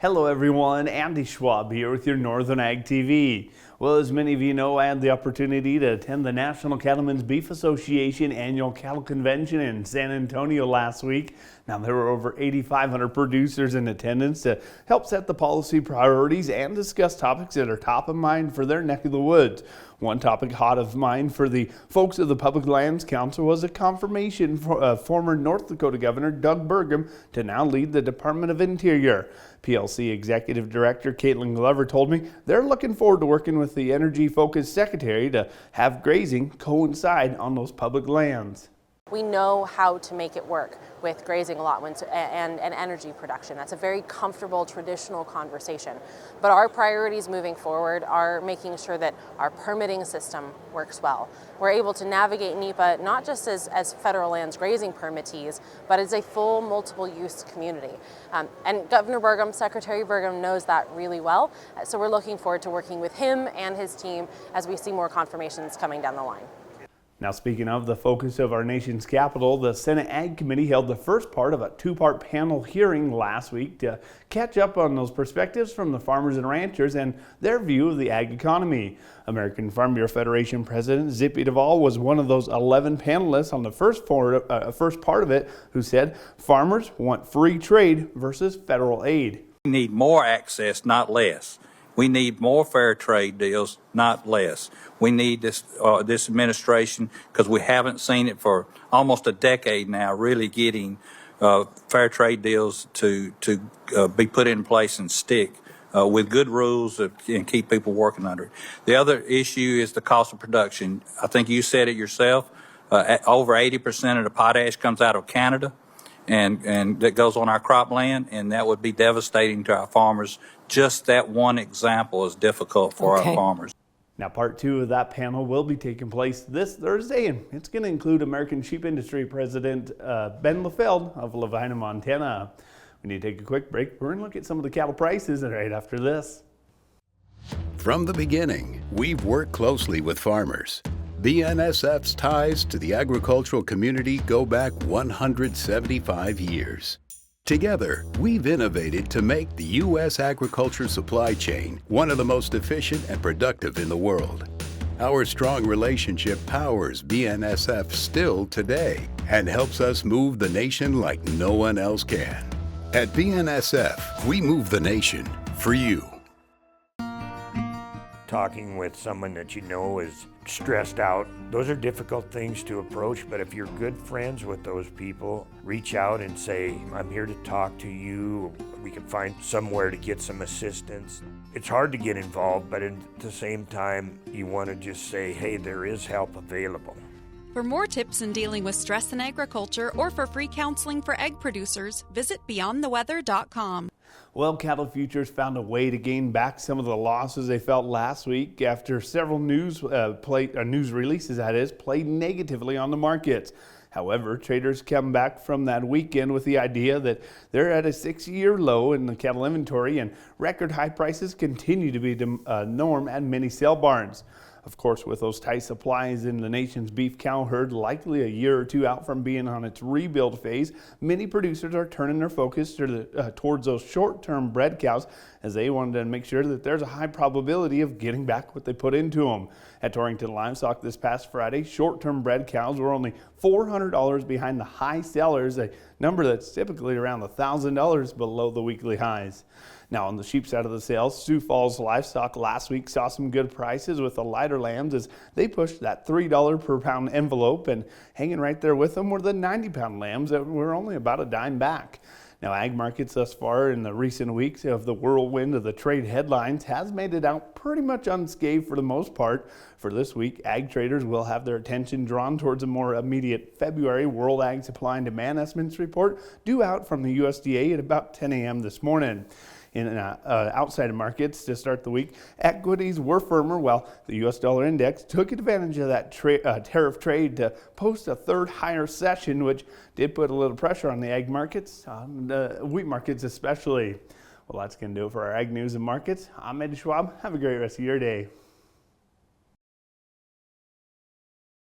Hello everyone, Andy Schwab here with your Northern Ag TV. Well, as many of you know, I had the opportunity to attend the National Cattlemen's Beef Association annual cattle convention in San Antonio last week. Now, there were over 8,500 producers in attendance to help set the policy priorities and discuss topics that are top of mind for their neck of the woods. One topic hot of mind for the folks of the Public Lands Council was a confirmation for former North Dakota Governor Doug Burgum to now lead the Department of Interior. PLC Executive Director Caitlin Glover told me they're looking forward to working with the energy-focused secretary to have grazing coincide on those public lands. We know how to make it work with grazing allotments and energy production. That's a very comfortable, traditional conversation. But our priorities moving forward are making sure that our permitting system works well. We're able to navigate NEPA not just as federal lands grazing permittees, but as a full multiple use community. And Governor Burgum, Secretary Burgum knows that really well. So we're looking forward to working with him and his team as we see more confirmations coming down the line. Now, speaking of the focus of our nation's capital, the Senate Ag Committee held the first part of a two-part panel hearing last week to catch up on those perspectives from the farmers and ranchers and their view of the ag economy. American Farm Bureau Federation President Zippy Duvall was one of those 11 panelists on the first part of it who said farmers want free trade versus federal aid. We need more access, not less. We need more fair trade deals, not less. We need this administration, because we haven't seen it for almost a decade now, really getting fair trade deals to be put in place and stick with good rules and keep people working under it. The other issue is the cost of production. I think you said it yourself. Over 80% of the potash comes out of Canada, and that goes on our cropland, and that would be devastating to our farmers. Just that one example is difficult for our farmers. Now, part two of that panel will be taking place this Thursday, and it's going to include American Sheep Industry President Ben Lefeld of Levina, Montana. We need to take a quick break. We're going to look at some of the cattle prices right after this. From the beginning, we've worked closely with farmers. BNSF's ties to the agricultural community go back 175 years. Together, we've innovated to make the U.S. agriculture supply chain one of the most efficient and productive in the world. Our strong relationship powers BNSF still today and helps us move the nation like no one else can. At BNSF, we move the nation for you. Talking with someone that you know is stressed out, those are difficult things to approach, but if you're good friends with those people, reach out and say, I'm here to talk to you. We can find somewhere to get some assistance. It's hard to get involved, but at the same time, you want to just say, hey, there is help available. For more tips in dealing with stress in agriculture or for free counseling for egg producers, visit beyondtheweather.com. Well, cattle futures found a way to gain back some of the losses they felt last week after several news releases, played negatively on the markets. However, traders come back from that weekend with the idea that they're at a 6-year low in the cattle inventory and record high prices continue to be the norm at many sale barns. Of course, with those tight supplies in the nation's beef cow herd likely a year or two out from being on its rebuild phase, many producers are turning their focus towards those short-term bred cows as they wanted to make sure that there's a high probability of getting back what they put into them. At Torrington Livestock this past Friday, short-term bred cows were only $400 behind the high sellers, a number that's typically around $1,000 below the weekly highs. Now, on the sheep side of the sales, Sioux Falls Livestock last week saw some good prices with the lighter lambs as they pushed that $3 per pound envelope, and hanging right there with them were the 90-pound lambs that were only about a dime back. Now, ag markets thus far in the recent weeks of the whirlwind of the trade headlines has made it out pretty much unscathed for the most part. For this week, ag traders will have their attention drawn towards a more immediate February World Ag Supply and Demand Estimates report due out from the USDA at about 10 a.m. this morning. In outside of markets to start the week, equities were firmer while the U.S. dollar index took advantage of that tariff trade to post a third higher session, which did put a little pressure on the ag markets, the wheat markets especially. Well, that's going to do it for our ag news and markets. I'm Andy Schwab. Have a great rest of your day.